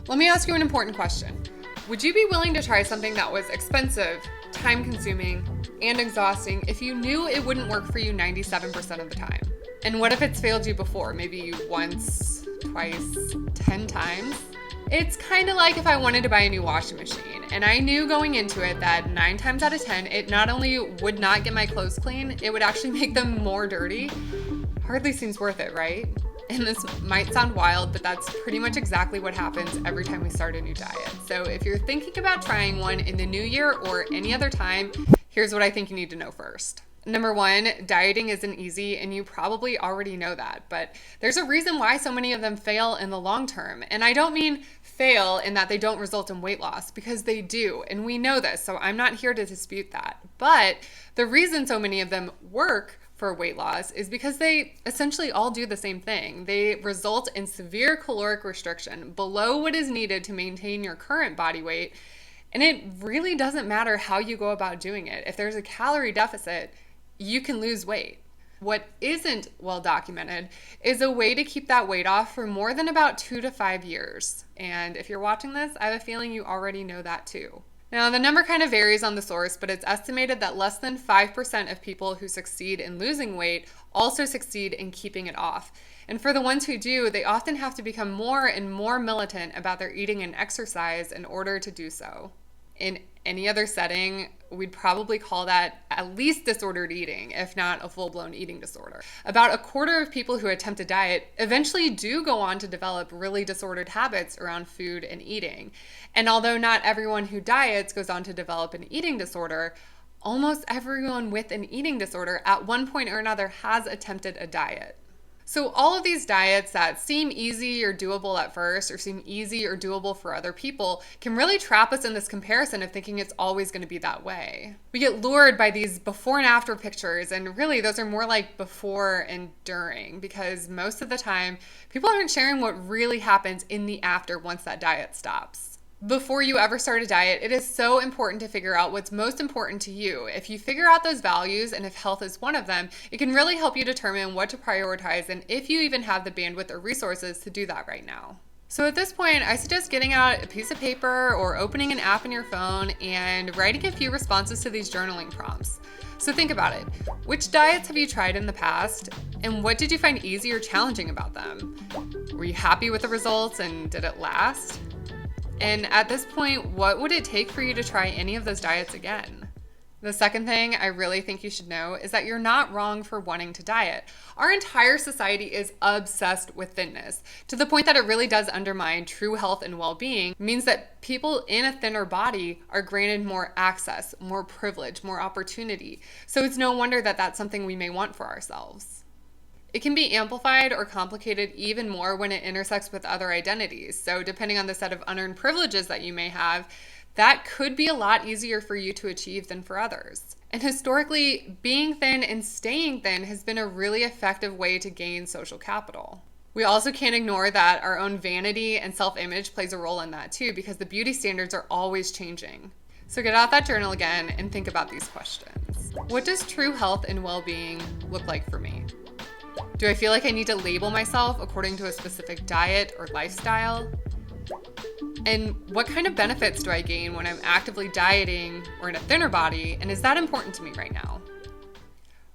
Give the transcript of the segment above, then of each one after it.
Let me ask you an important question. Would you be willing to try something that was expensive, time-consuming, and exhausting if you knew it wouldn't work for you 97% of the time? And what if it's failed you before, maybe once, twice, 10 times? It's kind of like if I wanted to buy a new washing machine and I knew going into it that 9 times out of 10, it not only would not get my clothes clean, it would actually make them more dirty. Hardly seems worth it, right? And this might sound wild, but that's pretty much exactly what happens every time we start a new diet. So if you're thinking about trying one in the new year or any other time, here's what I think you need to know first. Number one, dieting isn't easy, and you probably already know that, but there's a reason why so many of them fail in the long term. And I don't mean fail in that they don't result in weight loss, because they do, and we know this, so I'm not here to dispute that. But the reason so many of them work for weight loss is because they essentially all do the same thing. They result in severe caloric restriction below what is needed to maintain your current body weight, and it really doesn't matter how you go about doing it. If there's a calorie deficit, you can lose weight. What isn't well documented is a way to keep that weight off for more than about 2 to 5 years. And if you're watching this, I have a feeling you already know that too. Now, the number kind of varies on the source, but it's estimated that less than 5% of people who succeed in losing weight also succeed in keeping it off. And for the ones who do, they often have to become more and more militant about their eating and exercise in order to do so. In any other setting, we'd probably call that at least disordered eating, if not a full-blown eating disorder. About a quarter of people who attempt a diet eventually do go on to develop really disordered habits around food and eating. And although not everyone who diets goes on to develop an eating disorder, almost everyone with an eating disorder at one point or another has attempted a diet. So all of these diets that seem easy or doable at first, or seem easy or doable for other people, can really trap us in this comparison of thinking it's always going to be that way. We get lured by these before and after pictures, and really those are more like before and during, because most of the time people aren't sharing what really happens in the after once that diet stops. Before you ever start a diet, it is so important to figure out what's most important to you. If you figure out those values, and if health is one of them, it can really help you determine what to prioritize and if you even have the bandwidth or resources to do that right now. So at this point, I suggest getting out a piece of paper or opening an app in your phone and writing a few responses to these journaling prompts. So think about it. Which diets have you tried in the past, and what did you find easy or challenging about them? Were you happy with the results, and did it last? And at this point, what would it take for you to try any of those diets again? The second thing I really think you should know is that you're not wrong for wanting to diet. Our entire society is obsessed with fitness, to the point that it really does undermine true health and well-being. It means that people in a thinner body are granted more access, more privilege, more opportunity. So it's no wonder that that's something we may want for ourselves. It can be amplified or complicated even more when it intersects with other identities. So depending on the set of unearned privileges that you may have, that could be a lot easier for you to achieve than for others. And historically, being thin and staying thin has been a really effective way to gain social capital. We also can't ignore that our own vanity and self-image plays a role in that too, because the beauty standards are always changing. So get out that journal again and think about these questions. What does true health and well-being look like for me? Do I feel like I need to label myself according to a specific diet or lifestyle? And what kind of benefits do I gain when I'm actively dieting or in a thinner body? And is that important to me right now?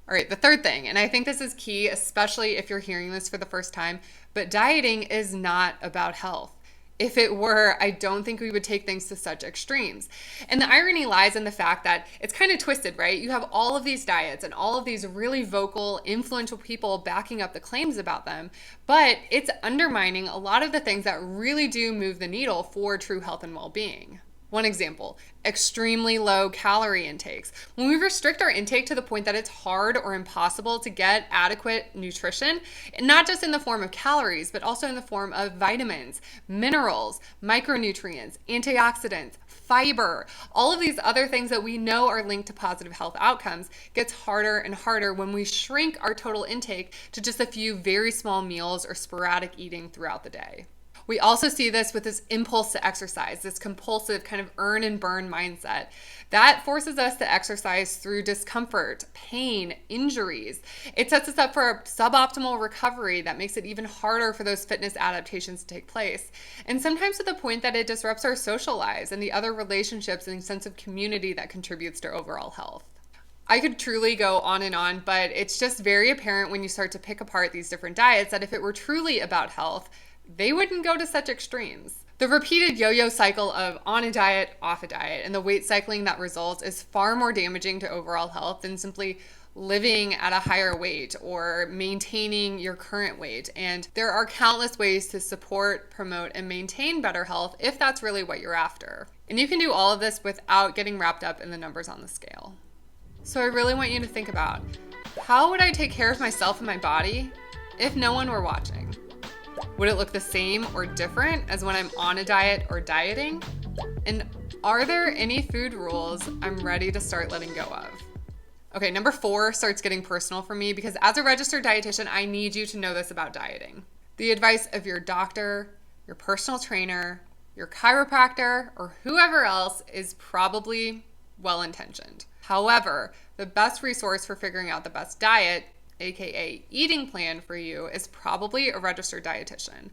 All right, the third thing, and I think this is key, especially if you're hearing this for the first time, but dieting is not about health. If it were, I don't think we would take things to such extremes. And the irony lies in the fact that it's kind of twisted, right? You have all of these diets and all of these really vocal, influential people backing up the claims about them, but it's undermining a lot of the things that really do move the needle for true health and well-being. One example, extremely low calorie intakes. When we restrict our intake to the point that it's hard or impossible to get adequate nutrition, not just in the form of calories, but also in the form of vitamins, minerals, micronutrients, antioxidants, fiber, all of these other things that we know are linked to positive health outcomes, gets harder and harder when we shrink our total intake to just a few very small meals or sporadic eating throughout the day. We also see this with this impulse to exercise, this compulsive kind of earn and burn mindset. That forces us to exercise through discomfort, pain, injuries. It sets us up for a suboptimal recovery that makes it even harder for those fitness adaptations to take place. And sometimes to the point that it disrupts our social lives and the other relationships and sense of community that contributes to overall health. I could truly go on and on, but it's just very apparent when you start to pick apart these different diets that if it were truly about health, they wouldn't go to such extremes. The repeated yo-yo cycle of on a diet, off a diet, and the weight cycling that results is far more damaging to overall health than simply living at a higher weight or maintaining your current weight. And there are countless ways to support, promote, and maintain better health if that's really what you're after. And you can do all of this without getting wrapped up in the numbers on the scale. So I really want you to think about, how would I take care of myself and my body if no one were watching? Would it look the same or different as when I'm on a diet or dieting? And are there any food rules I'm ready to start letting go of? Okay, number 4 starts getting personal for me because as a registered dietitian, I need you to know this about dieting. The advice of your doctor, your personal trainer, your chiropractor, or whoever else is probably well-intentioned. However, the best resource for figuring out the best diet, aka eating plan for you, is probably a registered dietitian.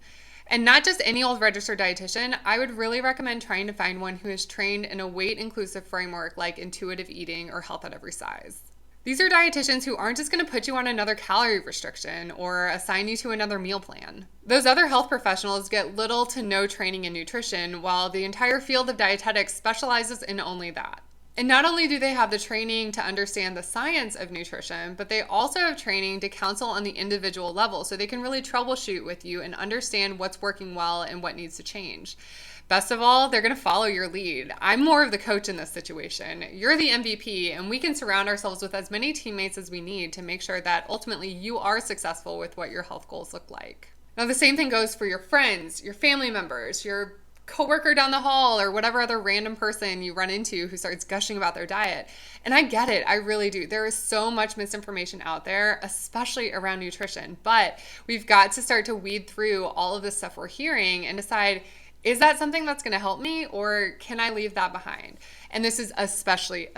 And not just any old registered dietitian, I would really recommend trying to find one who is trained in a weight-inclusive framework like intuitive eating or health at every size. These are dietitians who aren't just going to put you on another calorie restriction or assign you to another meal plan. Those other health professionals get little to no training in nutrition, while the entire field of dietetics specializes in only that. And not only do they have the training to understand the science of nutrition, but they also have training to counsel on the individual level so they can really troubleshoot with you and understand what's working well and what needs to change. Best of all, they're going to follow your lead. I'm more of the coach in this situation. You're the MVP, and we can surround ourselves with as many teammates as we need to make sure that ultimately you are successful with what your health goals look like. Now, the same thing goes for your friends, your family members, your coworker down the hall, or whatever other random person you run into who starts gushing about their diet. And I get it. I really do. There is so much misinformation out there, especially around nutrition. But we've got to start to weed through all of this stuff we're hearing and decide, is that something that's going to help me, or can I leave that behind? And this is especially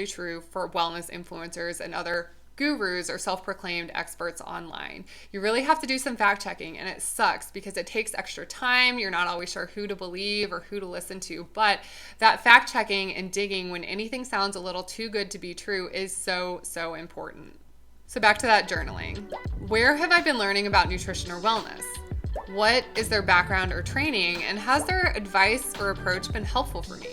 true for wellness influencers and other gurus or self-proclaimed experts online. You really have to do some fact checking, and it sucks because it takes extra time. You're not always sure who to believe or who to listen to, but that fact checking and digging when anything sounds a little too good to be true is so important. So back to that journaling. Where have I been learning about nutrition or wellness? What is their background or training, and has their advice or approach been helpful for me?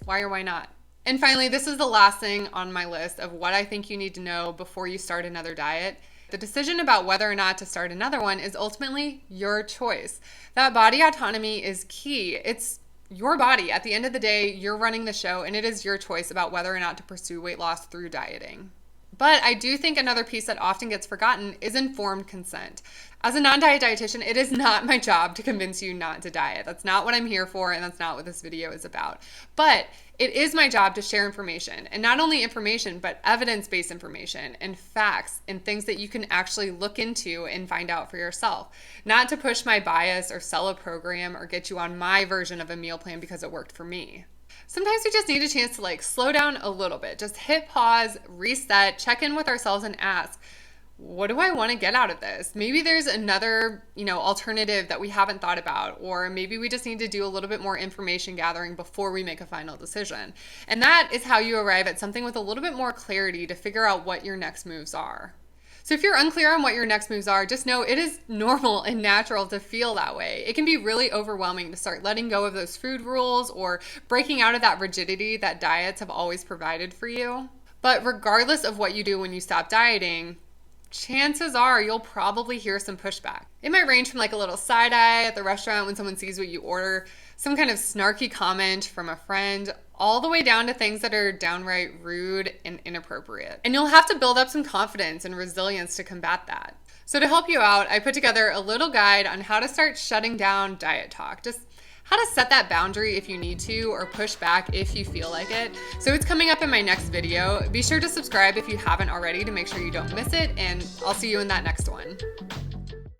Why or why not? And finally, this is the last thing on my list of what I think you need to know before you start another diet. The decision about whether or not to start another one is ultimately your choice. That body autonomy is key. It's your body. At the end of the day, you're running the show, and it is your choice about whether or not to pursue weight loss through dieting. But I do think another piece that often gets forgotten is informed consent. As a non-diet dietitian, it is not my job to convince you not to diet. That's not what I'm here for, and that's not what this video is about. But it is my job to share information, and not only information, but evidence-based information and facts and things that you can actually look into and find out for yourself. Not to push my bias or sell a program or get you on my version of a meal plan because it worked for me. Sometimes we just need a chance to slow down a little bit. Just hit pause, reset, check in with ourselves and ask, what do I want to get out of this? Maybe there's another, alternative that we haven't thought about, or maybe we just need to do a little bit more information gathering before we make a final decision. And that is how you arrive at something with a little bit more clarity to figure out what your next moves are. So if you're unclear on what your next moves are, just know it is normal and natural to feel that way. It can be really overwhelming to start letting go of those food rules or breaking out of that rigidity that diets have always provided for you. But regardless of what you do when you stop dieting, chances are you'll probably hear some pushback. It might range from a little side eye at the restaurant when someone sees what you order, some kind of snarky comment from a friend, all the way down to things that are downright rude and inappropriate. And you'll have to build up some confidence and resilience to combat that. So to help you out, I put together a little guide on how to start shutting down diet talk. Just how to set that boundary if you need to, or push back if you feel like it. So it's coming up in my next video. Be sure to subscribe if you haven't already to make sure you don't miss it, and I'll see you in that next one.